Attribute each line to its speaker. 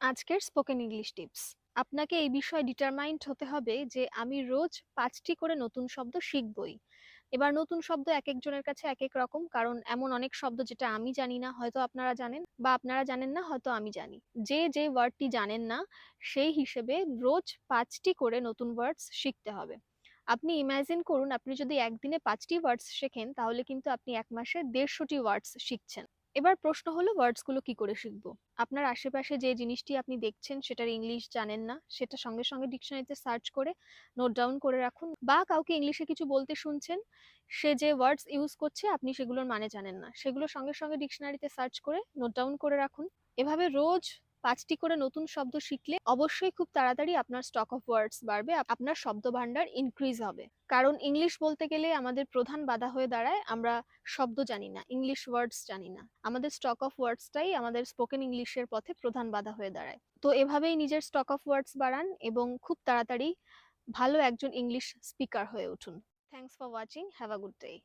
Speaker 1: আজকের spoken English tips. আপনাকে এই বিষয়ে ডিটারমাইন্ড হতে হবে যে আমি রোজ ৫টি করে নতুন শব্দ শিখবই। এবার নতুন শব্দ একেকজনের কাছে একেক রকম। কারণ এমন অনেক শব্দ যেটা আমি জানি না, হয়তো আপনারা জানেন, বা আপনারা জানেন না, হয়তো আমি জানি। যে ওয়ার্ডটি জানেন না, সেই হিসেবে রোজ ৫টি করে নতুন ওয়ার্ডস শিখতে হবে। আপনি ইমাজিন করুন, আপনি যদি একদিনে ৫টি ওয়ার্ডস শেখেন, তাহলে কিন্তু আপনি ১ মাসে ১৫০টি ওয়ার্ডস শিখছেন। এবার প্রশ্ন হলো ওয়ার্ডস গুলো কি করে শিখবো? আপনার আশেপাশে যে জিনিসটি আপনি দেখছেন সেটার ইংলিশ জানেন না, সেটা সঙ্গে সঙ্গে ডিকশনারিতে সার্চ করে নোট ডাউন করে রাখুন। বা কাউকে ইংলিশে কিছু বলতে শুনছেন, সে যে ওয়ার্ডস ইউজ করছে আপনি সেগুলোর মানে জানেন না, সেগুলো সঙ্গে সঙ্গে ডিকশনারিতে সার্চ করে নোট ডাউন করে রাখুন। এভাবে রোজ ৫টি করে নতুন শব্দ শিখলে অবশ্যই খুব তাড়াতাড়ি আপনার স্টক অফ ওয়ার্ডস বাড়বে, আপনার শব্দ ভান্ডার ইনক্রিজ হবে। কারণ ইংলিশ বলতে গেলে আমাদের প্রধান বাধা হয়ে দাঁড়ায় আমরা শব্দ জানি না, ইংলিশ ওয়ার্ডস জানি না। আমাদের স্টক অফ ওয়ার্ডসটাই আমাদের স্পোকেন ইংলিশের পথে প্রধান বাধা হয়ে দাঁড়ায়। তো এভাবেই নিজের স্টক অফ ওয়ার্ডস বাড়ান এবং খুব তাড়াতাড়ি ভালো একজন ইংলিশ স্পিকার হয়ে উঠুন। Thanks for watching, have a good day.